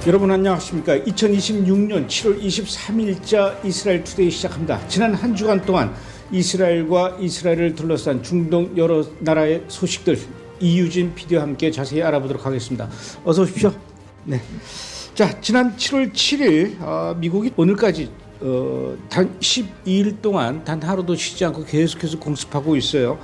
여러분 안녕하십니까. 2026년 7월 23일자 이스라엘 투데이 시작합니다. 지난 한 주간 동안 이스라엘과 이스라엘을 둘러싼 중동 여러 나라의 소식들 이유진 PD와 함께 자세히 알아보도록 하겠습니다. 어서 오십시오. 네. 자, 지난 7월 7일 미국이 오늘까지 단 12일 동안 단 하루도 쉬지 않고 계속해서 공습하고 있어요.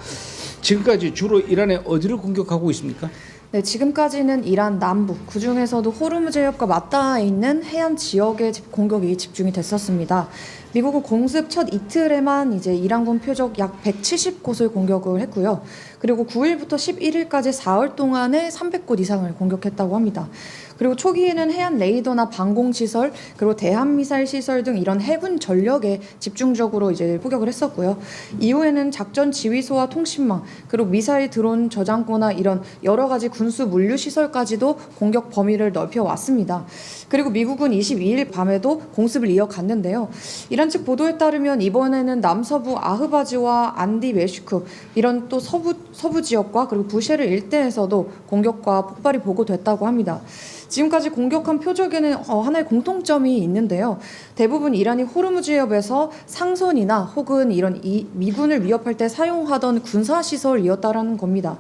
지금까지 주로 이란의 어디를 공격하고 있습니까? 네, 지금까지는 이란 남부, 그중에서도 호르무즈 해협과 맞닿아 있는 해안 지역에 공격이 집중이 됐었습니다. 미국은 공습 첫 이틀에만 이제 이란군 표적 약 170곳을 공격을 했고요. 그리고 9일부터 11일까지 4월 동안에 300곳 이상을 공격했다고 합니다. 그리고 초기에는 해안 레이더나 방공 시설, 그리고 대함 미사일 시설 등 이런 해군 전력에 집중적으로 이제 포격을 했었고요. 이후에는 작전 지휘소와 통신망, 그리고 미사일 드론 저장고나 이런 여러 가지 군수 물류 시설까지도 공격 범위를 넓혀 왔습니다. 그리고 미국은 22일 밤에도 공습을 이어갔는데요. 이란 측 보도에 따르면 이번에는 남서부 아흐바즈와 안디 메슈크 이런 또 서부 지역과 그리고 부쉐르 일대에서도 공격과 폭발이 보고됐다고 합니다. 지금까지 공격한 표적에는 하나의 공통점이 있는데요. 대부분 이란이 호르무즈 해협에서 상선이나 혹은 이런 미군을 위협할 때 사용하던 군사시설이었다라는 겁니다.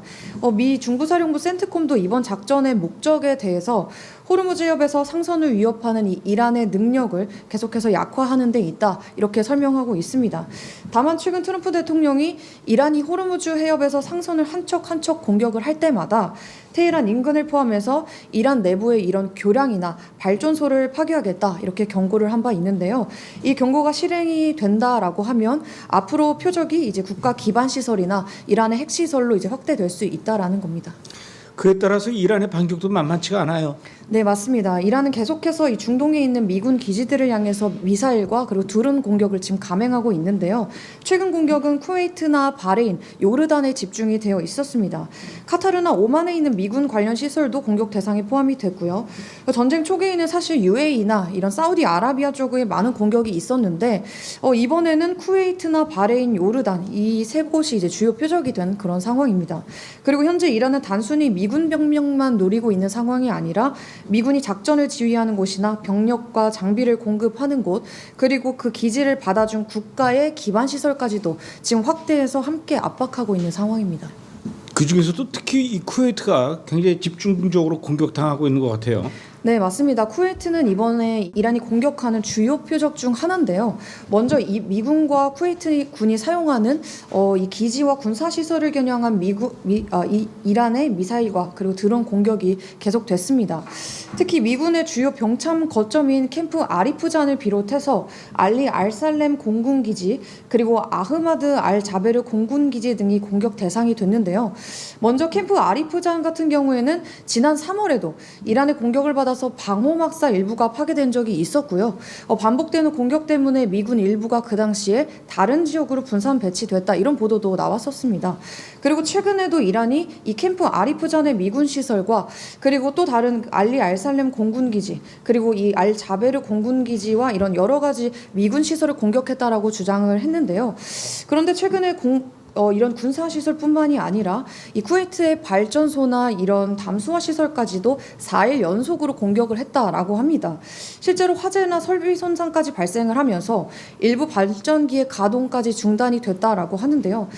미 중부사령부 센트콤도 이번 작전의 목적에 대해서 호르무즈 해협에서 상선을 위협하는 이 이란의 능력을 계속해서 약화하는 데 있다, 이렇게 설명하고 있습니다. 다만 최근 트럼프 대통령이 이란이 호르무즈 해협에서 상선을 한 척 한 척 공격을 할 때마다 테헤란 인근을 포함해서 이란 내부의 이런 교량이나 발전소를 파괴하겠다, 이렇게 경고를 한 바 있는데요. 이 경고가 실행이 된다라고 하면 앞으로 표적이 이제 국가 기반 시설이나 이란의 핵시설로 이제 확대될 수 있다라는 겁니다. 그에 따라서 이란의 반격도 만만치가 않아요. 네, 맞습니다. 이란은 계속해서 이 중동에 있는 미군 기지들을 향해서 미사일과 그리고 드론 공격을 지금 감행하고 있는데요. 최근 공격은 쿠웨이트나 바레인, 요르단에 집중이 되어 있었습니다. 카타르나 오만에 있는 미군 관련 시설도 공격 대상에 포함이 됐고요. 전쟁 초기에는 사실 UAE나 이런 사우디아라비아 쪽에 많은 공격이 있었는데 이번에는 쿠웨이트나 바레인, 요르단 이 세 곳이 이제 주요 표적이 된 그런 상황입니다. 그리고 현재 이란은 단순히 미군 병력만 노리고 있는 상황이 아니라 미군이 작전을 지휘하는 곳이나 병력과 장비를 공급하는 곳, 그리고 그 기지를 받아준 국가의 기반 시설까지도 지금 확대해서 함께 압박하고 있는 상황입니다. 그중에서도 특히 이 쿠웨이트가 굉장히 집중적으로 공격당하고 있는 것 같아요. 네, 맞습니다. 쿠웨이트는 이번에 이란이 공격하는 주요 표적 중 하나인데요. 먼저 이 미군과 쿠웨이트 군이 사용하는 이 기지와 군사시설을 겨냥한 이란의 미사일과 그리고 드론 공격이 계속됐습니다. 특히 미군의 주요 병참 거점인 캠프 아리프잔을 비롯해서 알리 알살렘 공군기지, 그리고 아흐마드 알 자베르 공군기지 등이 공격 대상이 됐는데요. 먼저 캠프 아리프잔 같은 경우에는 지난 3월에도 이란의 공격을 받아서 방호막사 일부가 파괴된 적이 있었고요. 반복되는 공격 때문에 미군 일부가 그 당시에 다른 지역으로 분산 배치됐다, 이런 보도도 나왔었습니다. 그리고 최근에도 이란이 이 캠프 아리프잔의 미군 시설과 그리고 또 다른 알리 알살렘 공군기지, 그리고 이 알 자베르 공군기지와 이런 여러 가지 미군 시설을 공격했다라고 주장을 했는데요. 그런데 최근에 이런 군사시설뿐만이 아니라 이 쿠웨이트의 발전소나 이런 담수화 시설까지도 4일 연속으로 공격을 했다라고 합니다. 실제로 화재나 설비 손상까지 발생을 하면서 일부 발전기의 가동까지 중단이 됐다라고 하는데요.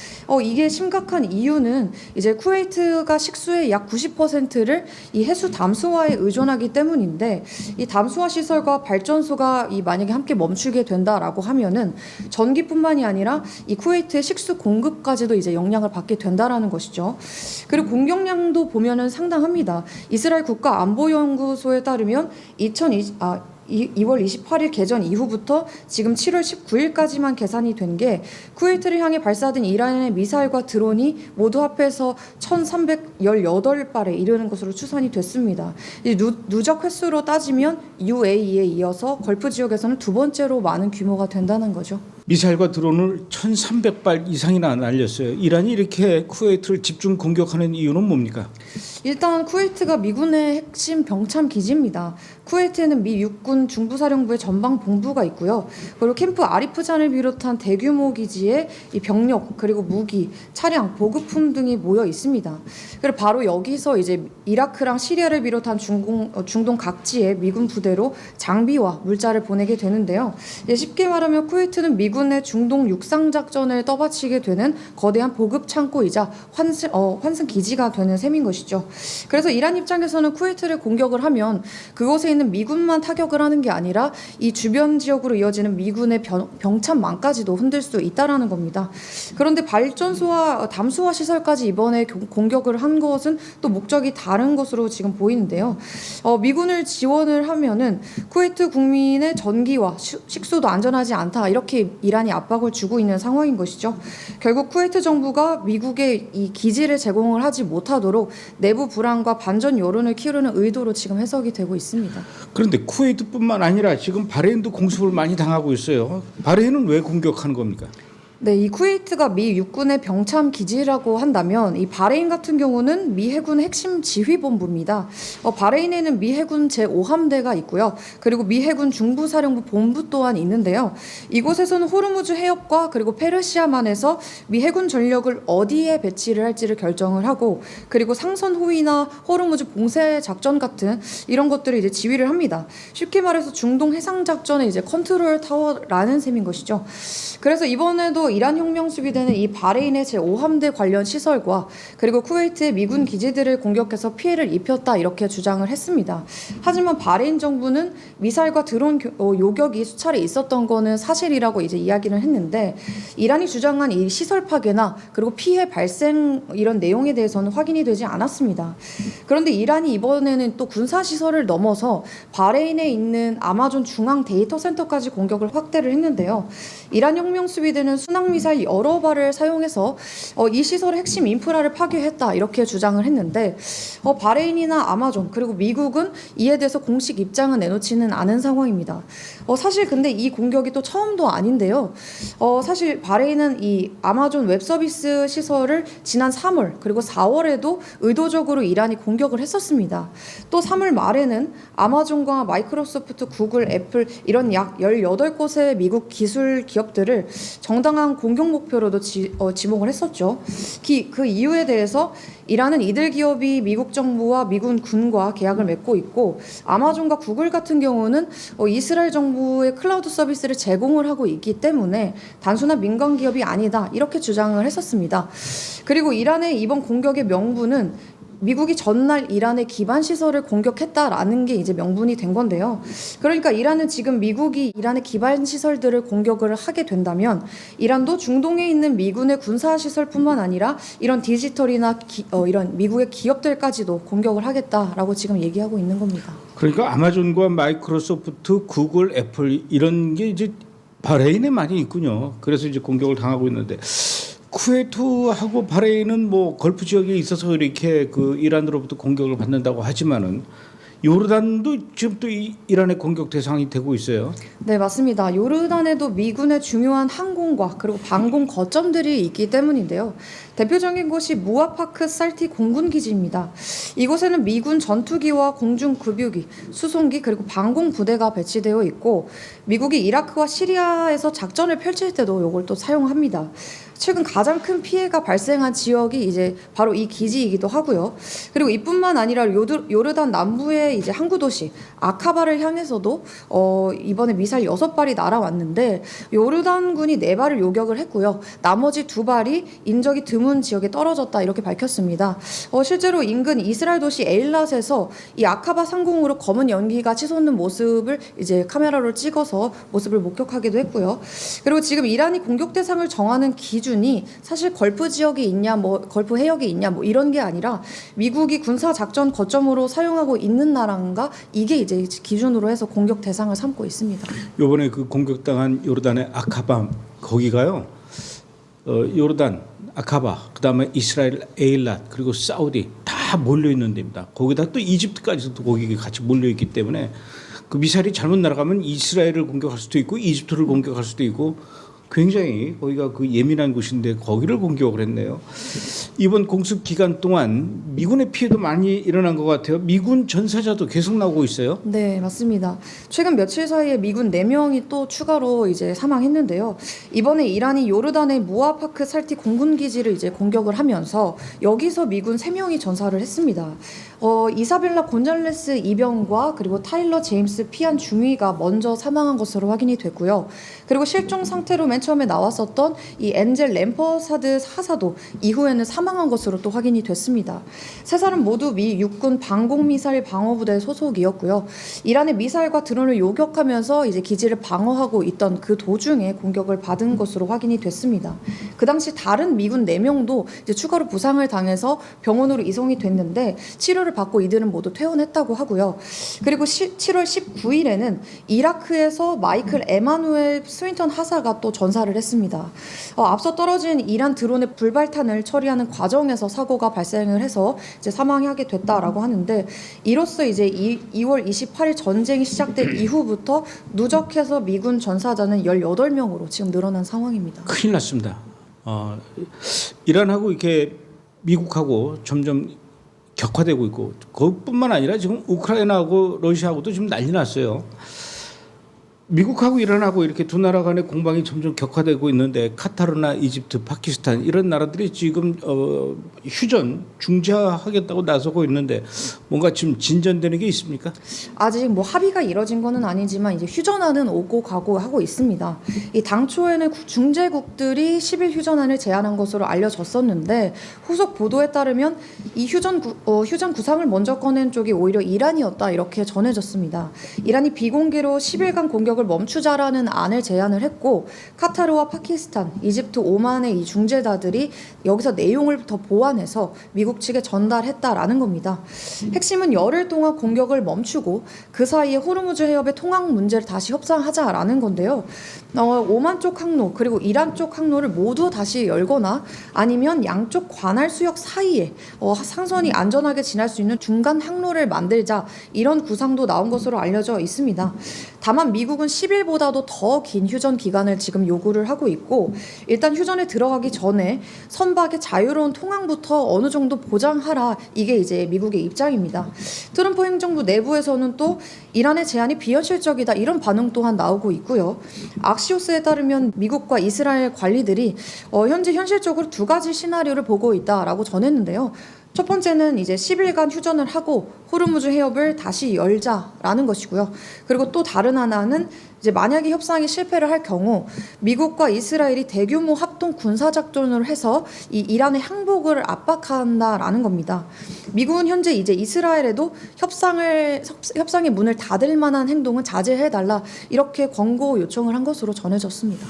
이게 심각한 이유는 이제 쿠웨이트가 식수의 약 90%를 이 해수 담수화에 의존하기 때문인데, 이 담수화 시설과 발전소가 만약에 함께 멈추게 된다라고 하면은 전기뿐만이 아니라 이 쿠웨이트의 식수 공급 까지도 이제 영향을 받게 된다라는 것이죠. 그리고 공격량도 보면은 상당합니다. 이스라엘 국가안보연구소에 따르면 2월 28일 개전 이후부터 지금 7월 19일까지만 계산이 된 게 쿠웨이트를 향해 발사된 이란의 미사일과 드론이 모두 합해서 1,318발에 이르는 것으로 추산이 됐습니다. 누적 횟수로 따지면 UAE에 이어서 걸프 지역에서는 두 번째로 많은 규모가 된다는 거죠. 미사일과 드론을 1,300발 이상이나 날렸어요. 이란이 이렇게 쿠웨이트를 집중 공격하는 이유는 뭡니까? 일단 쿠웨이트가 미군의 핵심 병참 기지입니다. 쿠웨이트에는 미 육군 중부사령부의 전방 본부가 있고요. 그리고 캠프 아리프잔을 비롯한 대규모 기지에 이 병력 그리고 무기, 차량, 보급품 등이 모여 있습니다. 그리고 바로 여기서 이제 이라크랑 시리아를 비롯한 중동 각지의 미군 부대로 장비와 물자를 보내게 되는데요. 쉽게 말하면 쿠웨이트는 미군의 중동 육상 작전을 떠받치게 되는 거대한 보급 창고이자 환승 기지가 되는 셈인 것이죠. 그래서 이란 입장에서는 쿠웨이트를 공격을 하면 그곳에 있는 미군만 타격을 하는 게 아니라 이 주변 지역으로 이어지는 미군의 병참망까지도 흔들 수 있다라는 겁니다. 그런데 발전소와 담수화 시설까지 이번에 공격을 한 것은 또 목적이 다른 것으로 지금 보이는데요. 미군을 지원을 하면은 쿠웨이트 국민의 전기와 식수도 안전하지 않다 이렇게 이란이 압박을 주고 있는 상황인 것이죠. 결국 쿠웨이트 정부가 미국의 이 기지를 제공을 하지 못하도록 내부 불안과 반전 여론을 키우는 의도로 지금 해석이 되고 있습니다. 그런데 쿠웨이트뿐만 아니라 지금 바레인도 공습을 많이 당하고 있어요. 바레인은 왜 공격하는 겁니까? 네, 이 쿠웨이트가 미 육군의 병참 기지라고 한다면 이 바레인 같은 경우는 미 해군 핵심 지휘본부입니다. 바레인에는 미 해군 제5함대가 있고요. 그리고 미 해군 중부사령부 본부 또한 있는데요. 이곳에서는 호르무즈 해협과 그리고 페르시아만에서 미 해군 전력을 어디에 배치를 할지를 결정을 하고 그리고 상선 호위나 호르무즈 봉쇄 작전 같은 이런 것들을 이제 지휘를 합니다. 쉽게 말해서 중동 해상 작전의 이제 컨트롤 타워라는 셈인 것이죠. 그래서 이번에도 이란 혁명 수비대는 이 바레인의 제5함대 관련 시설과 그리고 쿠웨이트의 미군 기지들을 공격해서 피해를 입혔다 이렇게 주장을 했습니다. 하지만 바레인 정부는 미사일과 드론 요격이 수차례 있었던 거는 사실이라고 이제 이야기를 했는데 이란이 주장한 이 시설 파괴나 그리고 피해 발생 이런 내용에 대해서는 확인이 되지 않았습니다. 그런데 이란이 이번에는 또 군사 시설을 넘어서 바레인에 있는 아마존 중앙 데이터 센터까지 공격을 확대를 했는데요. 이란 혁명 수비대는 순항미사일 여러 발을 사용해서 이 시설의 핵심 인프라를 파괴했다 이렇게 주장을 했는데 바레인이나 아마존 그리고 미국은 이에 대해서 공식 입장은 내놓지는 않은 상황입니다. 사실 근데 이 공격이 또 처음도 아닌데요. 사실 바레인은 이 아마존 웹서비스 시설을 지난 3월 그리고 4월에도 의도적으로 이란이 공격을 했었습니다. 또 3월 말에는 아마존과 마이크로소프트, 구글, 애플 이런 약 18곳의 미국 기술 기업들을 정당한 공격 목표로도 지목을 했었죠. 그 이유에 대해서 이란은 이들 기업이 미국 정부와 미군 군과 계약을 맺고 있고 아마존과 구글 같은 경우는 이스라엘 정부의 클라우드 서비스를 제공을 하고 있기 때문에 단순한 민간 기업이 아니다 이렇게 주장을 했었습니다. 그리고 이란의 이번 공격의 명분은 미국이 전날 이란의 기반 시설을 공격했다라는 게 이제 명분이 된 건데요. 그러니까 이란은 지금 미국이 이란의 기반 시설들을 공격을 하게 된다면 이란도 중동에 있는 미군의 군사 시설뿐만 아니라 이런 디지털이나 이런 미국의 기업들까지도 공격을 하겠다라고 지금 얘기하고 있는 겁니다. 그러니까 아마존과 마이크로소프트, 구글, 애플 이런 게 이제 바레인에 많이 있군요. 그래서 이제 공격을 당하고 있는데 쿠웨이트하고 바레인은 뭐 걸프 지역에 있어서 이렇게 그 이란으로부터 공격을 받는다고 하지만은 요르단도 지금 또 이란의 공격 대상이 되고 있어요. 네, 맞습니다. 요르단에도 미군의 중요한 항공과 그리고 방공 거점들이 있기 때문인데요. 대표적인 곳이 무아파크 살티 공군기지입니다. 이곳에는 미군 전투기와 공중급유기, 수송기 그리고 방공 부대가 배치되어 있고 미국이 이라크와 시리아에서 작전을 펼칠 때도 이걸 또 사용합니다. 최근 가장 큰 피해가 발생한 지역이 이제 바로 이 기지이기도 하고요. 그리고 이뿐만 아니라 요르단 남부의 이제 항구 도시 아카바를 향해서도 이번에 미사일 6발이 날아왔는데 요르단군이 4발을 요격을 했고요. 나머지 2발이 인적이 드문 지역에 떨어졌다 이렇게 밝혔습니다. 실제로 인근 이스라엘 도시 에일랏에서 이 아카바 상공으로 검은 연기가 치솟는 모습을 이제 카메라로 찍어서 모습을 목격하기도 했고요. 그리고 지금 이란이 공격 대상을 정하는 기준이 사실 걸프 지역이 있냐, 뭐 걸프 해역이 있냐, 뭐 이런 게 아니라 미국이 군사 작전 거점으로 사용하고 있는 나라인가 이게 이제 기준으로 해서 공격 대상을 삼고 있습니다. 이번에 그 공격당한 요르단의 아카바 거기가요. 요르단 아카바, 그다음에 이스라엘 에일랏 그리고 사우디 다 몰려 있는 데입니다. 거기다 또 이집트까지도 거기 같이 몰려 있기 때문에 그 미사일이 잘못 날아가면 이스라엘을 공격할 수도 있고 이집트를 공격할 수도 있고 굉장히 거기가 그 예민한 곳인데 거기를 공격을 했네요. 이번 공습 기간 동안 미군의 피해도 많이 일어난 것 같아요. 미군 전사자도 계속 나오고 있어요. 네, 맞습니다. 최근 며칠 사이에 미군 4명이 또 추가로 이제 사망했는데요. 이번에 이란이 요르단의 무아파크 살티 공군 기지를 이제 공격을 하면서 여기서 미군 3명이 전사를 했습니다. 이사벨라 곤잘레스 이병과 그리고 타일러 제임스 피안 중위가 먼저 사망한 것으로 확인이 됐고요. 그리고 실종 상태로 맨 처음에 나왔었던 이 엔젤 램퍼사드 하사도 이후에는 사망한 것으로 또 확인이 됐습니다. 세 사람 모두 미 육군 방공미사일 방어부대 소속이었고요. 이란의 미사일과 드론을 요격하면서 이제 기지를 방어하고 있던 그 도중에 공격을 받은 것으로 확인이 됐습니다. 그 당시 다른 미군 4명도 이제 추가로 부상을 당해서 병원으로 이송이 됐는데 치료를 받고 이들은 모두 퇴원했다고 하고요. 그리고 7월 19일에는 이라크에서 마이클 에마누엘 스윈턴 하사가 또 전사를 했습니다. 앞서 떨어진 이란 드론의 불발탄을 처리하는 과정에서 사고가 발생을 해서 이제 사망하게 됐다라고 하는데 이로써 이제 2월 28일 전쟁이 시작된 이후부터 누적해서 미군 전사자는 18명으로 지금 늘어난 상황입니다. 큰일 났습니다. 이란하고 이렇게 미국하고 점점 격화되고 있고 그것뿐만 아니라 지금 우크라이나하고 러시아하고도 지금 난리 났어요. 미국하고 이란하고 이렇게 두 나라 간의 공방이 점점 격화되고 있는데 카타르나 이집트, 파키스탄 이런 나라들이 지금 휴전 중재하겠다고 나서고 있는데 뭔가 지금 진전되는 게 있습니까? 아직 뭐 합의가 이뤄진 거는 아니지만 이제 휴전안은 오고 가고 하고 있습니다. 이 당초에는 중재국들이 10일 휴전안을 제안한 것으로 알려졌었는데 후속 보도에 따르면 이 휴전 구상을 먼저 꺼낸 쪽이 오히려 이란이었다 이렇게 전해졌습니다. 이란이 비공개로 10일간 공격을 멈추자라는 안을 제안을 했고 카타르와 파키스탄, 이집트, 오만의 이 중재자들이 여기서 내용을 더 보완해서 미국 측에 전달했다라는 겁니다. 핵심은 열흘 동안 공격을 멈추고 그 사이에 호르무즈 해협의 통항 문제를 다시 협상하자라는 건데요. 오만 쪽 항로 그리고 이란 쪽 항로를 모두 다시 열거나 아니면 양쪽 관할 수역 사이에 상선이 안전하게 지날 수 있는 중간 항로를 만들자 이런 구상도 나온 것으로 알려져 있습니다. 다만 미국은 10일보다도 더 긴 휴전 기간을 지금 요구를 하고 있고 일단 휴전에 들어가기 전에 선박의 자유로운 통항부터 어느 정도 보장하라 이게 이제 미국의 입장입니다. 트럼프 행정부 내부에서는 또 이란의 제안이 비현실적이다 이런 반응 또한 나오고 있고요. 악시오스에 따르면 미국과 이스라엘 관리들이 현재 현실적으로 두 가지 시나리오를 보고 있다라고 전했는데요. 첫 번째는 이제 10일간 휴전을 하고 호르무즈 해협을 다시 열자라는 것이고요. 그리고 또 다른 하나는 이제 만약에 협상이 실패를 할 경우 미국과 이스라엘이 대규모 합동 군사 작전을 해서 이 이란의 항복을 압박한다라는 겁니다. 미국은 현재 이제 이스라엘에도 협상의 문을 닫을 만한 행동은 자제해달라 이렇게 권고 요청을 한 것으로 전해졌습니다.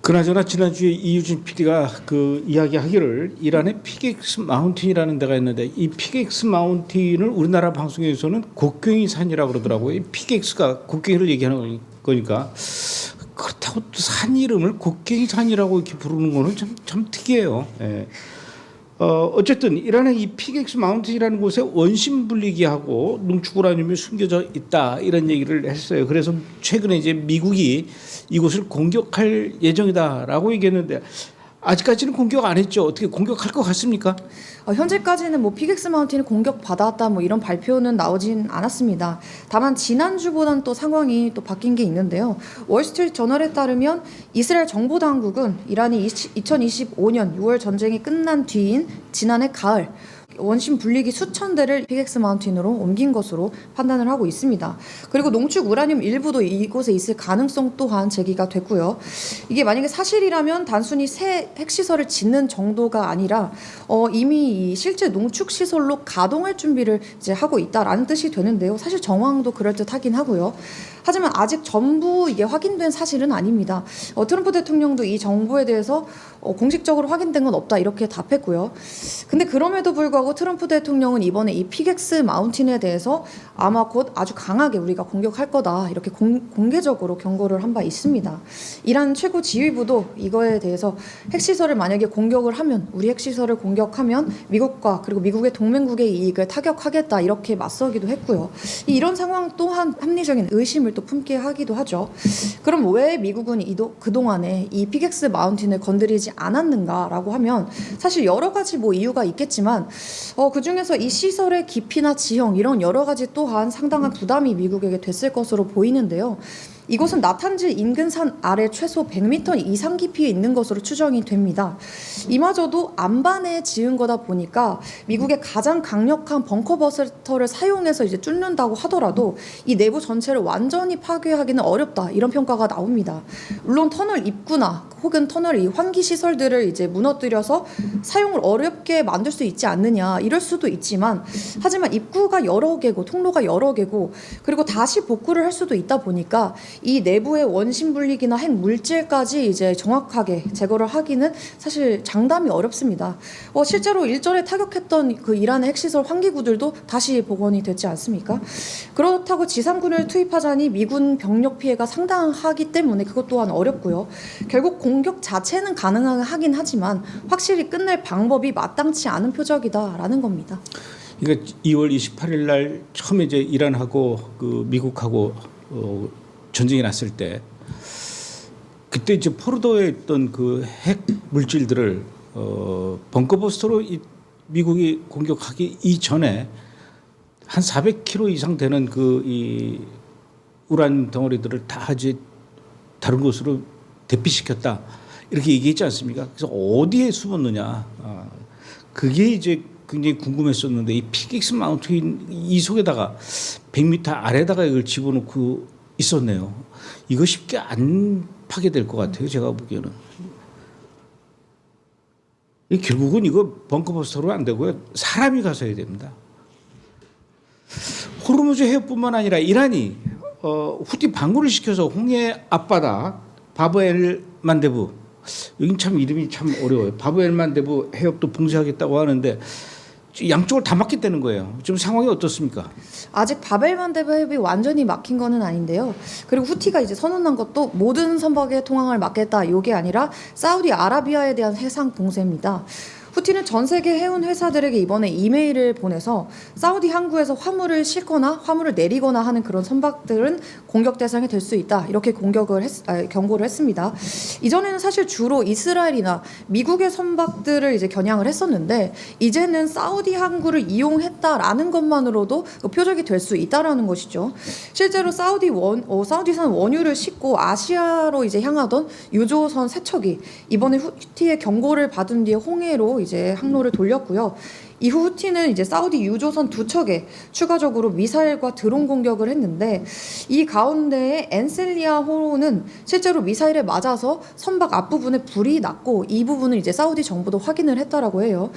그나저나 지난주에 이유진 PD가 그 이야기하기를 이란의 피게익스 마운틴이라는 데가 있는데 이 피게익스 마운틴을 우리나라 방송에서는 곡괭이 산이라고 그러더라고요. 이 피게익스가 곡괭이를 얘기하는 거니까 그렇다고 또 산 이름을 곡괭이 산이라고 이렇게 부르는 거는 참 특이해요. 예. 어쨌든 이란의 이 피게익스 마운틴이라는 곳에 원심 분리기하고 농축우라늄이 숨겨져 있다 이런 얘기를 했어요. 그래서 최근에 이제 미국이 이곳을 공격할 예정이다라고 얘기했는데 아직까지는 공격 안 했죠. 어떻게 공격할 것 같습니까? 현재까지는 뭐 피게익스 마운틴을 공격받았다 뭐 이런 발표는 나오진 않았습니다. 다만 지난주보다는 또 상황이 또 바뀐 게 있는데요. 월스트리트 저널에 따르면 이스라엘 정보 당국은 이란이 2025년 6월 전쟁이 끝난 뒤인 지난해 가을 원심 분리기 수천 대를 피게익스 마운틴으로 옮긴 것으로 판단을 하고 있습니다. 그리고 농축 우라늄 일부도 이곳에 있을 가능성 또한 제기가 됐고요. 이게 만약에 사실이라면 단순히 새 핵시설을 짓는 정도가 아니라 이미 이 실제 농축 시설로 가동할 준비를 이제 하고 있다라는 뜻이 되는데요. 사실 정황도 그럴듯하긴 하고요. 하지만 아직 전부 이게 확인된 사실은 아닙니다. 트럼프 대통령도 이 정보에 대해서 공식적으로 확인된 건 없다 이렇게 답했고요. 근데 그럼에도 불구하고 트럼프 대통령은 이번에 이 피객스 마운틴에 대해서 아마 곧 아주 강하게 우리가 공격할 거다 이렇게 공개적으로 경고를 한 바 있습니다. 이란 최고 지휘부도 이거에 대해서 핵시설을 만약에 공격을 하면 우리 핵시설을 공격하면 미국과 그리고 미국의 동맹국의 이익을 타격하겠다 이렇게 맞서기도 했고요. 이런 상황 또한 합리적인 의심을 또 품게 하기도 하죠. 그럼 왜 미국은 그동안에 이 피객스 마운틴을 건드리지 않았는가라고 하면 사실 여러 가지 뭐 이유가 있겠지만 그중에서 이 시설의 깊이나 지형 이런 여러 가지 또한 상당한 부담이 미국에게 됐을 것으로 보이는데요. 이곳은 나탄즈 인근 산 아래 최소 100m 이상 깊이에 있는 것으로 추정이 됩니다. 이마저도 안반에 지은 거다 보니까 미국의 가장 강력한 벙커버스터를 사용해서 이제 뚫는다고 하더라도 이 내부 전체를 완전히 파괴하기는 어렵다 이런 평가가 나옵니다. 물론 터널 입구나 혹은 터널 이 환기 시설들을 이제 무너뜨려서 사용을 어렵게 만들 수 있지 않느냐 이럴 수도 있지만 하지만 입구가 여러 개고 통로가 여러 개고 그리고 다시 복구를 할 수도 있다 보니까 이 내부의 원심 분리기나 핵 물질까지 이제 정확하게 제거를 하기는 사실 장담이 어렵습니다. 실제로 일전에 타격했던 그 이란의 핵시설 환기구들도 다시 복원이 됐지 않습니까? 그렇다고 지상군을 투입하자니 미군 병력 피해가 상당하기 때문에 그것 또한 어렵고요. 결국 공격 자체는 가능하긴 하지만 확실히 끝낼 방법이 마땅치 않은 표적이다라는 겁니다. 그러니까 2월 28일 날 처음에 이제 이란하고 그 미국하고 전쟁이 났을 때 그때 이제 포르도에 있던 그 핵 물질들을 벙커버스터로 미국이 공격하기 이전에 한 400km 이상 되는 그 이 우란 덩어리들을 다 이제 다른 곳으로 대피시켰다 이렇게 얘기했지 않습니까? 그래서 어디에 숨었느냐 그게 이제 굉장히 궁금했었는데 이 피객스 마운틴 이 속에다가 100m 아래다가 이걸 집어넣고 있었네요. 이거 쉽게 안 파괴될 것 같아요. 제가 보기에는. 결국은 이거 벙커버스터로 안 되고요. 사람이 가서 해야 됩니다. 호르무즈 해협뿐만 아니라 이란이 후티 방구를 시켜서 홍해 앞바다 바브엘 만데부 여긴 참 이름이 참 어려워요. 바브엘 만데부 해협도 봉쇄하겠다고 하는데 양쪽을 다 막겠다는 거예요. 지금 상황이 어떻습니까? 아직 바벨만데브 해협이 완전히 막힌 거는 아닌데요. 그리고 후티가 이제 선언한 것도 모든 선박의 통항을 막겠다. 이게 아니라 사우디아라비아에 대한 해상 봉쇄입니다. 후티는 전 세계 해운 회사들에게 이번에 이메일을 보내서 사우디 항구에서 화물을 싣거나 화물을 내리거나 하는 그런 선박들은 공격 대상이 될 수 있다. 이렇게 경고를 했습니다. 이전에는 사실 주로 이스라엘이나 미국의 선박들을 이제 겨냥을 했었는데 이제는 사우디 항구를 이용했다라는 것만으로도 표적이 될 수 있다라는 것이죠. 실제로 사우디산 원유를 싣고 아시아로 이제 향하던 유조선 세척이 이번에 후티의 경고를 받은 뒤에 홍해로 이제 항로를 돌렸고요. 이후 후티는 이제 사우디 유조선 2척에 추가적으로 미사일과 드론 공격을 했는데 이 가운데에 엔셀리아호는 실제로 미사일에 맞아서 선박 앞부분에 불이 났고 이 부분을 이제 사우디 정부도 확인을 했다라고 해요.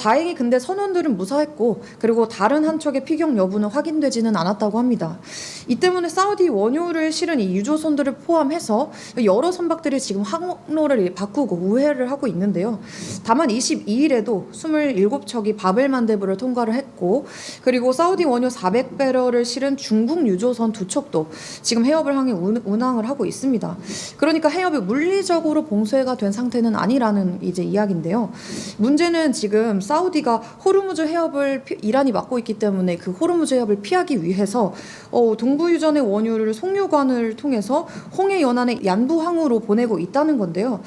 다행히 근데 선원들은 무사했고 그리고 다른 한 척의 피격 여부는 확인되지는 않았다고 합니다. 이 때문에 사우디 원유를 실은 이 유조선들을 포함해서 여러 선박들이 지금 항로를 바꾸고 우회를 하고 있는데요. 다만 22일에도 27척이 바벨만데브를 통과를 했고 그리고 사우디 원유 400배럴을 실은 중국 유조선 2척도 지금 해협을 향해 운항을 하고 있습니다. 그러니까 해협이 물리적으로 봉쇄가 된 상태는 아니라는 이제 이야기인데요. 문제는 지금 사우디가 호르무즈 해협을 이란이 막고 있기 때문에 그 호르무즈 해협을 피하기 위해서 동부유전의 원유를 송유관을 통해서 홍해 연안의 얀부항으로 보내고 있다는 건데요.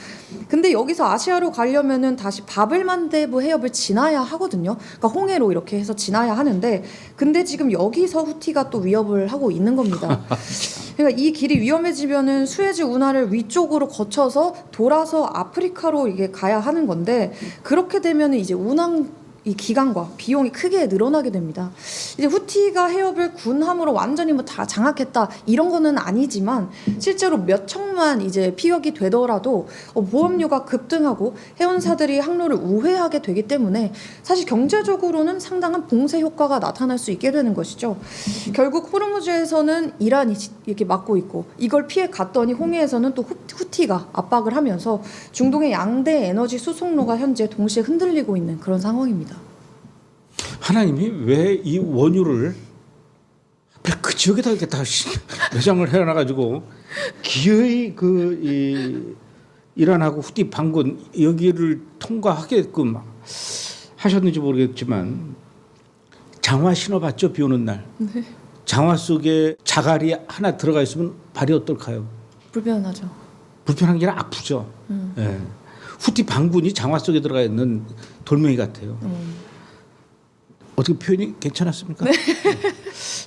근데 여기서 아시아로 가려면은 다시 바벨만데브 해협을 지나야 하거든요. 그러니까 홍해로 이렇게 해서 지나야 하는데 근데 지금 여기서 후티가 또 위협을 하고 있는 겁니다. 그러니까 이 길이 위험해지면은 수에즈 운하를 위쪽으로 거쳐서 돌아서 아프리카로 이게 가야 하는 건데 그렇게 되면은 이제 운항 이 기간과 비용이 크게 늘어나게 됩니다. 이제 후티가 해협을 군함으로 완전히 뭐 다 장악했다 이런 거는 아니지만 실제로 몇 척만 이제 피격이 되더라도 보험료가 급등하고 해운사들이 항로를 우회하게 되기 때문에 사실 경제적으로는 상당한 봉쇄 효과가 나타날 수 있게 되는 것이죠. 결국 호르무즈에서는 이란이 이렇게 막고 있고 이걸 피해 갔더니 홍해에서는 또 후티가 압박을 하면서 중동의 양대 에너지 수송로가 현재 동시에 흔들리고 있는 그런 상황입니다. 하나님이 왜 이 원유를 그 지역에다 이렇게 다 매장을 해놔가지고 기어이 이 이란하고 후티 반군 여기를 통과하게끔 하셨는지 모르겠지만 장화 신어봤죠? 비 오는 날. 네. 장화 속에 자갈이 하나 들어가 있으면 발이 어떨까요? 불편하죠. 불편한 게 아니라 아프죠. 예. 후티 반군이 장화 속에 들어가 있는 돌멩이 같아요. 어떻게 표현이 괜찮았습니까? 네.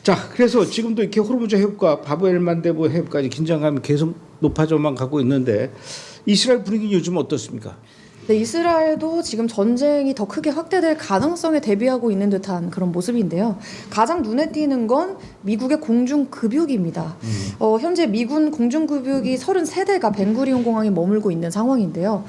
자, 그래서 지금도 이렇게 호르무즈 해협과 바브엘만데브 해협까지 긴장감이 계속 높아져만 가고 있는데 이스라엘 분위기 요즘 어떻습니까? 네, 이스라엘도 지금 전쟁이 더 크게 확대될 가능성에 대비하고 있는 듯한 그런 모습인데요. 가장 눈에 띄는 건 미국의 공중급육입니다. 현재 미군 공중급육이 33대가 벤구리온 공항에 머물고 있는 상황인데요.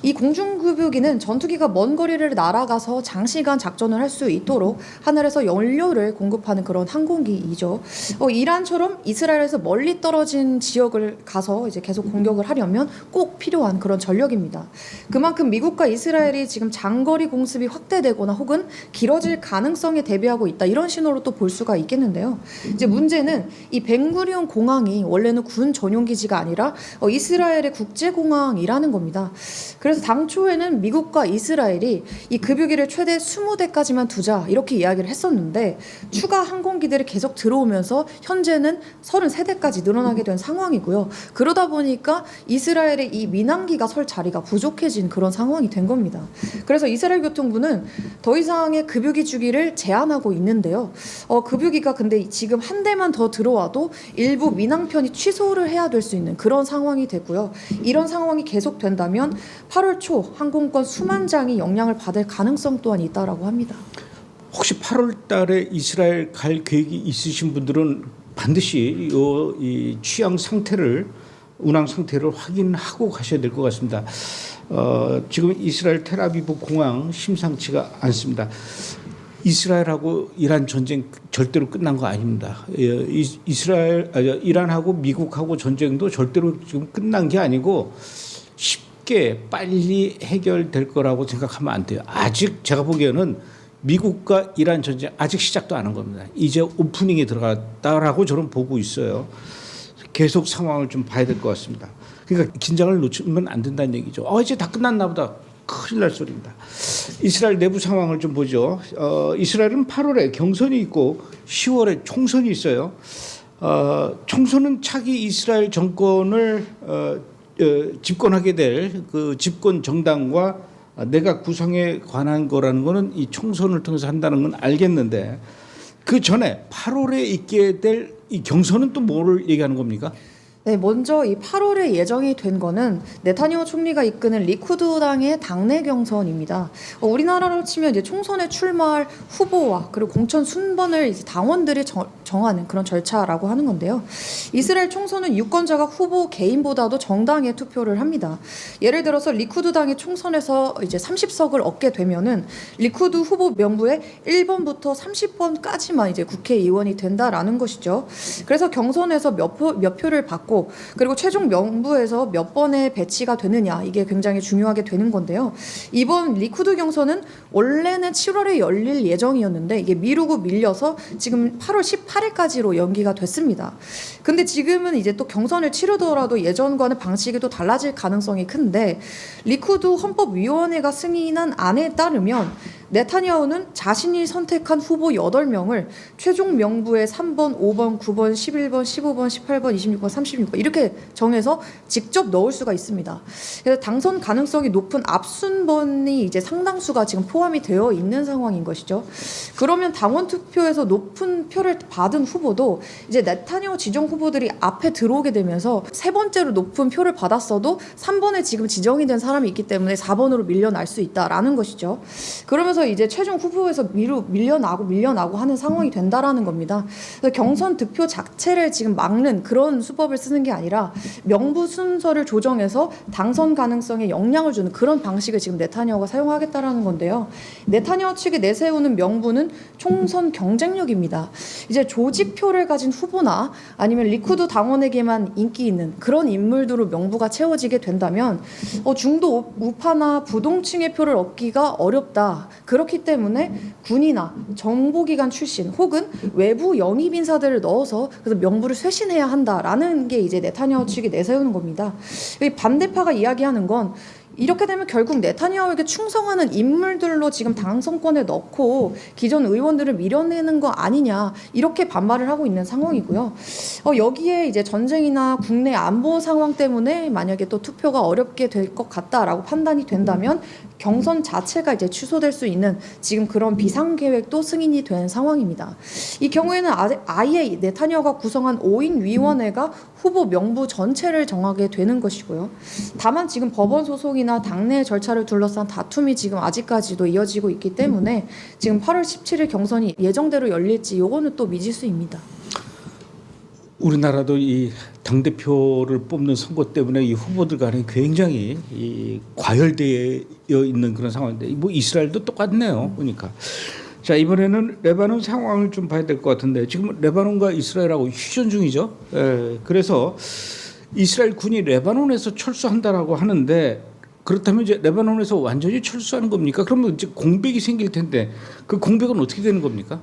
이 공중급육기는 전투기가 먼 거리를 날아가서 장시간 작전을 할 수 있도록 하늘에서 연료를 공급하는 그런 항공기이죠. 이란처럼 이스라엘에서 멀리 떨어진 지역을 가서 이제 계속 공격을 하려면 꼭 필요한 그런 전력입니다. 그만큼 미국과 이스라엘이 지금 장거리 공습이 확대되거나 혹은 길어질 가능성에 대비하고 있다 이런 신호로 또 볼 수가 있겠는데요. 이제 문제는 이 벤구리온 공항이 원래는 군 전용 기지가 아니라 이스라엘의 국제공항이라는 겁니다. 그래서 당초에는 미국과 이스라엘이 이 급유기를 최대 20대까지만 두자 이렇게 이야기를 했었는데 추가 항공기들이 계속 들어오면서 현재는 33대까지 늘어나게 된 상황이고요. 그러다 보니까 이스라엘의 이 민항기가 설 자리가 부족해진 그런 상황이 된 겁니다. 그래서 이스라엘 교통부는 더 이상의 급유기 주기를 제한하고 있는데요. 급유기가 근데 지금 한 대만 더 들어와도 일부 민항편이 취소를 해야 될 수 있는 그런 상황이 됐고요. 이런 상황이 계속된다면 8월 초 항공권 수만 장이 영향을 받을 가능성 또한 있다라고 합니다. 혹시 8월 달에 이스라엘 갈 계획이 있으신 분들은 반드시 이 취향 상태를 운항 상태를 확인하고 가셔야 될 것 같습니다. 지금 이스라엘 텔아비브 공항 심상치가 않습니다. 이스라엘하고 이란 전쟁 절대로 끝난 거 아닙니다. 이란하고 미국하고 전쟁도 절대로 지금 끝난 게 아니고 쉽게 빨리 해결될 거라고 생각하면 안 돼요. 아직 제가 보기에는 미국과 이란 전쟁 아직 시작도 안 한 겁니다. 이제 오프닝에 들어갔다라고 저는 보고 있어요. 계속 상황을 좀 봐야 될 것 같습니다. 그러니까 긴장을 놓치면 안 된다는 얘기죠. 이제 다 끝났나 보다. 큰일 날 소리입니다. 이스라엘 내부 상황을 좀 보죠. 이스라엘은 8월에 경선이 있고 10월에 총선이 있어요. 총선은 차기 이스라엘 정권을 집권하게 될 그 집권 정당과 내각 구성에 관한 거라는 거는 이 총선을 통해서 한다는 건 알겠는데 그 전에 8월에 있게 될 이 경선은 또 뭐를 얘기하는 겁니까? 네, 먼저 이 8월에 예정이 된 거는 네타냐후 총리가 이끄는 리쿠드당의 당내 경선입니다. 우리나라로 치면 이제 총선에 출마할 후보와 그리고 공천 순번을 이제 당원들이 정하는 그런 절차라고 하는 건데요. 이스라엘 총선은 유권자가 후보 개인보다도 정당에 투표를 합니다. 예를 들어서 리쿠드당의 총선에서 이제 30석을 얻게 되면은 리쿠드 후보 명부에 1번부터 30번까지만 이제 국회의원이 된다라는 것이죠. 그래서 경선에서 몇 표를 받고 그리고 최종 명부에서 몇 번에 배치가 되느냐 이게 굉장히 중요하게 되는 건데요. 이번 리쿠드 경선은 원래는 7월에 열릴 예정이었는데 이게 미루고 밀려서 지금 8월 18일까지로 연기가 됐습니다. 근데 지금은 이제 또 경선을 치르더라도 예전과는 방식이 또 달라질 가능성이 큰데 리쿠드 헌법위원회가 승인한 안에 따르면 네타냐후는 자신이 선택한 후보 8명을 최종 명부에 3번, 5번, 9번, 11번, 15번, 18번, 26번, 36번 이렇게 정해서 직접 넣을 수가 있습니다. 그래서 당선 가능성이 높은 앞순번이 이제 상당수가 지금 포함이 되어 있는 상황인 것이죠. 그러면 당원 투표에서 높은 표를 받은 후보도 이제 네타냐후 지정 후보들이 앞에 들어오게 되면서 세 번째로 높은 표를 받았어도 3번에 지금 지정이 된 사람이 있기 때문에 4번으로 밀려날 수 있다라는 것이죠. 그러면서 그러면서 이제 최종 후보에서 밀려나고 하는 상황이 된다라는 겁니다. 그래서 경선 득표 자체를 지금 막는 그런 수법을 쓰는 게 아니라 명부 순서를 조정해서 당선 가능성에 영향을 주는 그런 방식을 지금 네타냐후가 사용하겠다라는 건데요. 네타냐후 측이 내세우는 명분은 총선 경쟁력입니다. 이제 조직표를 가진 후보나 아니면 리쿠드 당원에게만 인기 있는 그런 인물들로 명부가 채워지게 된다면 중도 우파나 부동층의 표를 얻기가 어렵다. 그렇기 때문에 군이나 정보기관 출신 혹은 외부 영입 인사들을 넣어서 그래서 명부를 쇄신해야 한다라는 게 이제 네타냐후 측이 내세우는 겁니다. 이 반대파가 이야기하는 건 이렇게 되면 결국 네타냐후에게 충성하는 인물들로 지금 당선권에 넣고 기존 의원들을 밀어내는 거 아니냐 이렇게 반발을 하고 있는 상황이고요. 여기에 이제 전쟁이나 국내 안보 상황 때문에 만약에 또 투표가 어렵게 될 것 같다라고 판단이 된다면 경선 자체가 이제 취소될 수 있는 지금 그런 비상 계획도 승인이 된 상황입니다. 이 경우에는 아예 네타냐후가 구성한 5인 위원회가 후보 명부 전체를 정하게 되는 것이고요. 다만 지금 법원 소송이나 당내 절차를 둘러싼 다툼이 지금 아직까지도 이어지고 있기 때문에 지금 8월 17일 경선이 예정대로 열릴지 요거는 또 미지수입니다. 우리나라도 이 당대표를 뽑는 선거 때문에 이 후보들 간에 굉장히 이 과열되어 있는 그런 상황인데 뭐 이스라엘도 똑같네요. 보니까. 자, 이번에는 레바논 상황을 좀 봐야 될 것 같은데 지금 레바논과 이스라엘하고 휴전 중이죠. 그래서 이스라엘 군이 레바논에서 철수한다라고 하는데 그렇다면 이제 레바논에서 완전히 철수하는 겁니까? 그러면 이제 공백이 생길 텐데 그 공백은 어떻게 되는 겁니까?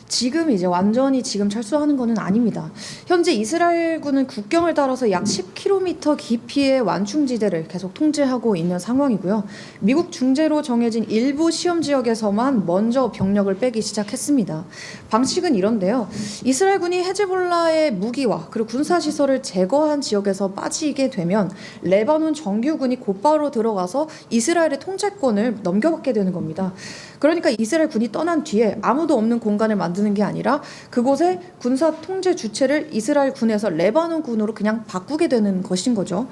지금 이제 완전히 지금 철수하는 것은 아닙니다. 현재 이스라엘군은 국경을 따라서 약 10km 깊이의 완충지대를 계속 통제하고 있는 상황이고요. 미국 중재로 정해진 일부 시험 지역에서만 먼저 병력을 빼기 시작했습니다. 방식은 이런데요. 이스라엘군이 헤즈볼라의 무기와 그리고 군사시설을 제거한 지역에서 빠지게 되면 레바논 정규군이 곧바로 들어가서 이스라엘의 통제권을 넘겨받게 되는 겁니다. 그러니까 이스라엘 군이 떠난 뒤에 아무도 없는 공간을 만드는 게 아니라 그곳에 군사 통제 주체를 이스라엘 군에서 레바논 군으로 그냥 바꾸게 되는 것인 거죠.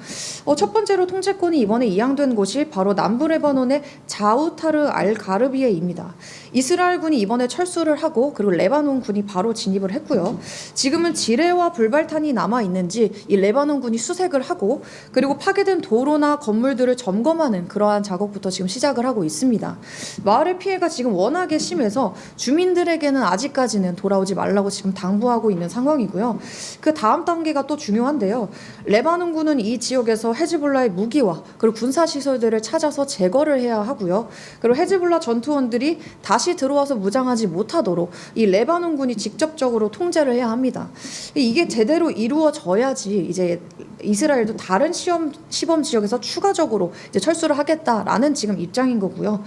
첫 번째로 통제권이 이번에 이양된 곳이 바로 남부 레바논의 자우타르 알 가르비에입니다. 이스라엘 군이 이번에 철수를 하고 그리고 레바논 군이 바로 진입을 했고요. 지금은 지뢰와 불발탄이 남아 있는지 이 레바논 군이 수색을 하고 그리고 파괴된 도로나 건물들을 점검하는 그러한 작업부터 지금 시작을 하고 있습니다. 마을의 피해가 지금 워낙에 심해서 주민들에게는 아직까지는 돌아오지 말라고 지금 당부하고 있는 상황이고요. 그 다음 단계가 또 중요한데요. 레바논 군은 이 지역에서 헤즈볼라의 무기와 그리고 군사 시설들을 찾아서 제거를 해야 하고요. 그리고 헤즈볼라 전투원들이 다시 들어와서 무장하지 못하도록 이 레바논 군이 직접적으로 통제를 해야 합니다. 이게 제대로 이루어져야지 이제 이스라엘도 다른 시범 지역에서 추가적으로 이제 철수를 하겠다라는 지금 입장인 거고요.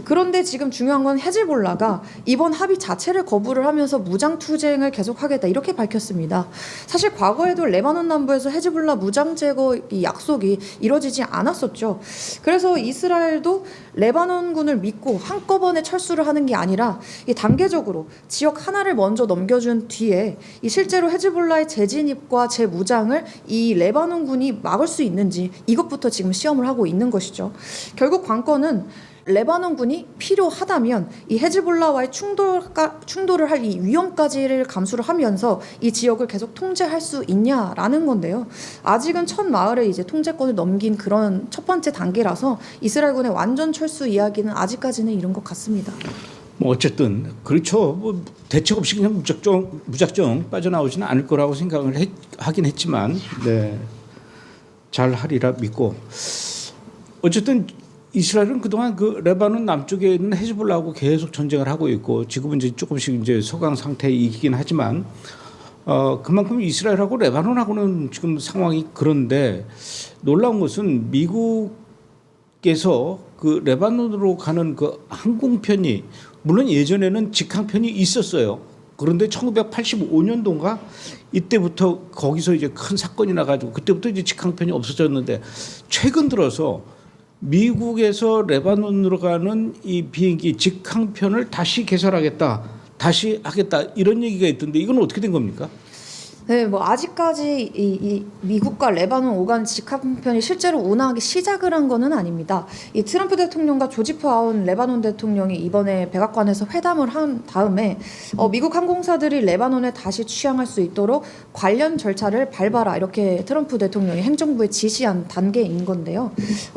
그런데 지금 중요한 건 헤즈볼라가 이번 합의 자체를 거부를 하면서 무장 투쟁을 계속하겠다 이렇게 밝혔습니다. 사실 과거에도 레바논 남부에서 헤즈볼라 무장 제거 이 약속이 이루어지지 않았었죠. 그래서 이스라엘도 레바논군을 믿고 한꺼번에 철수를 하는 게 아니라 이 단계적으로 지역 하나를 먼저 넘겨준 뒤에 이 실제로 헤즈볼라의 재진입과 재무장을 이 레바논군이 막을 수 있는지 이것부터 지금 시험을 하고 있는 것이죠. 결국 관건은 레바논군이 필요하다면 이 헤즈볼라와의 충돌을 할 이 위험까지를 감수를 하면서 이 지역을 계속 통제할 수 있냐라는 건데요. 아직은 첫 마을에 이제 통제권을 넘긴 그런 첫 번째 단계라서 이스라엘군의 완전 철수 이야기는 아직까지는 이른 것 같습니다. 뭐 어쨌든 그렇죠. 뭐 대책 없이 그냥 무작정 빠져나오지는 않을 거라고 생각을 하긴 했지만 네. 잘 하리라 믿고 어쨌든 이스라엘은 그동안 그 레바논 남쪽에 있는 헤즈볼라하고 계속 전쟁을 하고 있고 지금은 이제 조금씩 이제 소강 상태이긴 하지만 그만큼 이스라엘하고 레바논하고는 지금 상황이 그런데 놀라운 것은 미국에서 그 레바논으로 가는 그 항공편이 물론 예전에는 직항편이 있었어요. 그런데 1985년도인가 이때부터 거기서 이제 큰 사건이 나가지고 그때부터 이제 직항편이 없어졌는데 최근 들어서 미국에서 레바논으로 가는 이 비행기 직항편을 다시 개설하겠다, 다시 하겠다 이런 얘기가 있던데 이건 어떻게 된 겁니까? 네, 뭐 아직까지 이 미국과 레바논 오간 직항편이 실제로 운항하기 시작을 한 거는 아닙니다. 이 트럼프 대통령과 조지 파운 레바논 대통령이 이번에 백악관에서 회담을 한 다음에 미국 항공사들이 레바논에 다시 취항할 수 있도록 관련 절차를 밟아라 이렇게 트럼프 대통령이 행정부에 지시한 단계인 건데요.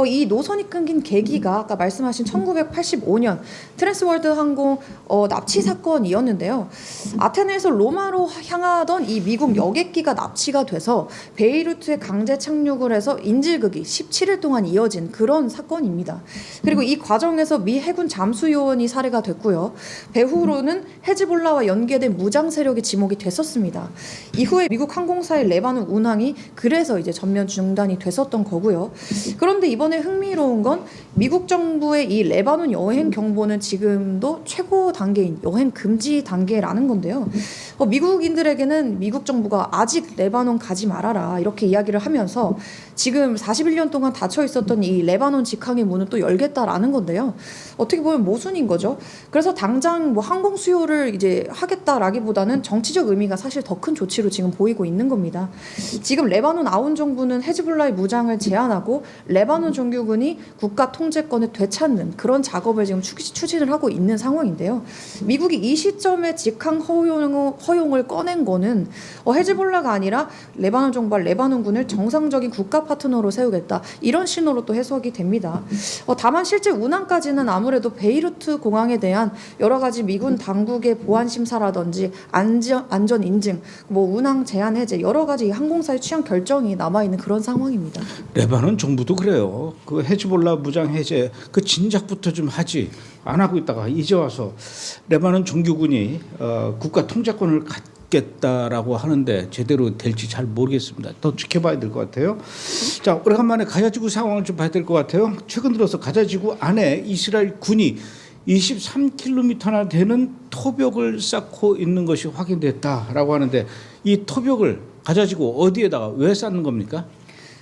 이 노선이 끊긴 계기가 아까 말씀하신 1985년 트랜스월드 항공 납치 사건이었는데요. 아테네에서 로마로 향하던 이 미국 여객기가 납치가 돼서 베이루트에 강제 착륙을 해서 인질극이 17일 동안 이어진 그런 사건입니다. 그리고 이 과정에서 미 해군 잠수 요원이 살해가 됐고요. 배후로는 헤즈볼라와 연계된 무장 세력이 지목이 됐었습니다. 이후에 미국 항공사의 레바논 운항이 그래서 이제 전면 중단이 됐었던 거고요. 그런데 이번에 흥미로운 건 미국 정부의 이 레바논 여행 경보는 지금도 최고 단계인 여행 금지 단계라는 건데요. 미국인들에게는 미국 정부가 아직 레바논 가지 말아라 이렇게 이야기를 하면서 지금 41년 동안 닫혀 있었던 이 레바논 직항의 문을 또 열겠다라는 건데요. 어떻게 보면 모순인 거죠. 그래서 당장 뭐 항공 수요를 이제 하겠다라기보다는 정치적 의미가 사실 더 큰 조치로 지금 보이고 있는 겁니다. 지금 레바논 아운 정부는 헤즈볼라의 무장을 제한하고 레바논 정규군이 국가 통제권을 되찾는 그런 작업을 지금 추진을 하고 있는 상황인데요. 미국이 이 시점에 직항 허용을 꺼낸 거는 헤즈볼라가 아니라 레바논 정부와 레바논군을 정상적인 국가 파트너로 세우겠다 이런 신호로 또 해석이 됩니다. 다만 실제 운항까지는 아무래도 베이루트 공항에 대한 여러 가지 미군 당국의 보안 심사라든지 안전 인증, 뭐 운항 제한 해제 여러 가지 항공사의 취향 결정이 남아 있는 그런 상황입니다. 레바논 정부도 그래요. 그 헤즈볼라 무장 해제 그 진작부터 좀 하지 안 하고 있다가 이제 와서 레바논 정규군이 국가 통제권을 갖겠다라고 하는데 제대로 될지 잘 모르겠습니다. 더 지켜봐야 될 것 같아요. 자, 오래간만에 가자지구 상황을 좀 봐야 될 것 같아요. 최근 들어서 가자지구 안에 이스라엘 군이 23km나 되는 토벽을 쌓고 있는 것이 확인됐다라고 하는데 이 토벽을 가자지구 어디에다가 왜 쌓는 겁니까?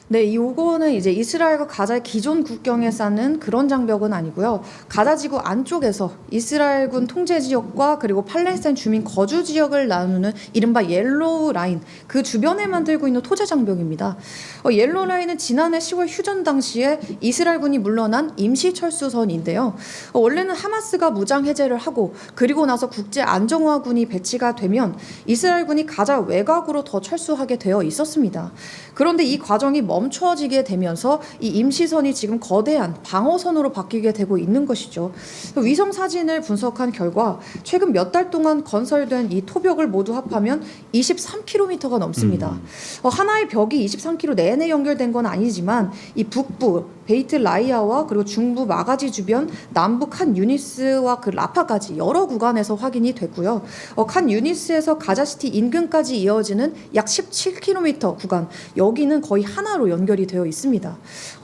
네, 요거는 이제 이스라엘과 가자의 기존 국경에 쌓는 그런 장벽은 아니고요. 가자 지구 안쪽에서 이스라엘군 통제 지역과 그리고 팔레스타인 주민 거주 지역을 나누는 이른바 옐로우 라인, 그 주변에 만들고 있는 토제 장벽입니다. 옐로우 라인은 지난해 10월 휴전 당시에 이스라엘군이 물러난 임시 철수선인데요. 원래는 하마스가 무장 해제를 하고 그리고 나서 국제 안정화군이 배치가 되면 이스라엘군이 가자 외곽으로 더 철수하게 되어 있었습니다. 그런데 이 과정이 멈춰지게 되면서 이 임시선이 지금 거대한 방어선으로 바뀌게 되고 있는 것이죠. 위성 사진을 분석한 결과 최근 몇 달 동안 건설된 이 토벽을 모두 합하면 23km가 넘습니다. 하나의 벽이 23km 내내 연결된 건 아니지만 이 북부 베이트 라이아와 그리고 중부 마가지 주변, 남부 칸 유니스와 그 라파까지 여러 구간에서 확인이 됐고요. 칸 유니스에서 가자시티 인근까지 이어지는 약 17km 구간, 여기는 거의 하나로 연결이 되어 있습니다.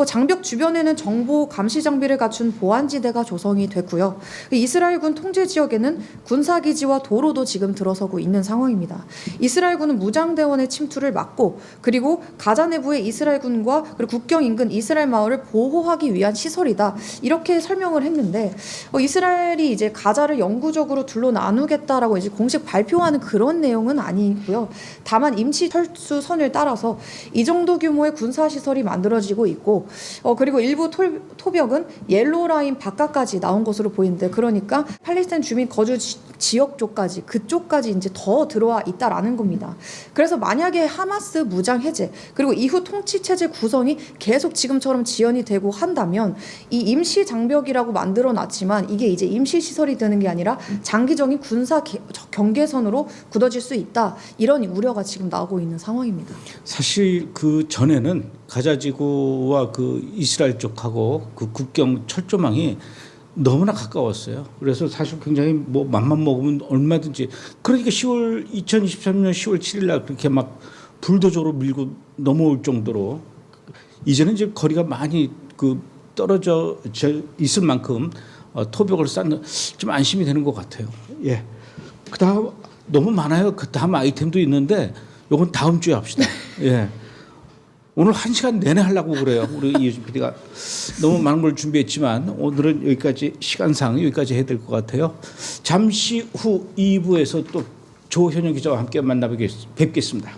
장벽 주변에는 정보 감시 장비를 갖춘 보안지대가 조성이 됐고요. 이스라엘군 통제 지역에는 군사기지와 도로도 지금 들어서고 있는 상황입니다. 이스라엘군은 무장대원의 침투를 막고 그리고 가자 내부의 이스라엘군과 그리고 국경 인근 이스라엘 마을을 보호하기 위한 시설이다. 이렇게 설명을 했는데 이스라엘이 이제 가자를 영구적으로 둘로 나누겠다라고 이제 공식 발표하는 그런 내용은 아니고요. 다만 임시 철수선을 따라서 이 정도 규모의 군사 시설이 만들어지고 있고 그리고 일부 토벽은 옐로우 라인 바깥까지 나온 것으로 보이는데 그러니까 팔레스타인 주민 거주 지역 쪽까지 그쪽까지 이제 더 들어와 있다라는 겁니다. 그래서 만약에 하마스 무장 해제 그리고 이후 통치 체제 구성이 계속 지금처럼 지연이 되고 한다면 이 임시 장벽이라고 만들어 놨지만 이게 이제 임시 시설이 되는 게 아니라 장기적인 군사 경계선으로 굳어질 수 있다. 이런 우려가 지금 나오고 있는 상황입니다. 사실 그 전에는 가자지구와 그 이스라엘 쪽하고 그 국경 철조망이 너무나 가까웠어요. 그래서 사실 굉장히 뭐 맘만 먹으면 얼마든지 그러니까 2023년 10월 7일 날 그렇게 막 불도저로 밀고 넘어올 정도로 이제는 이제 거리가 많이 그 떨어져 있을 만큼 토벽을 쌓는 좀 안심이 되는 것 같아요. 예. 그다음 너무 많아요. 그 다음 아이템도 있는데 요건 다음 주에 합시다. 예. 오늘 1시간 내내 하려고 그래요. 우리 이효진 PD가 너무 많은 걸 준비했지만 오늘은 여기까지 시간상 여기까지 해야 될 것 같아요. 잠시 후 2부에서 또 조현영 기자와 함께 만나 뵙겠습니다.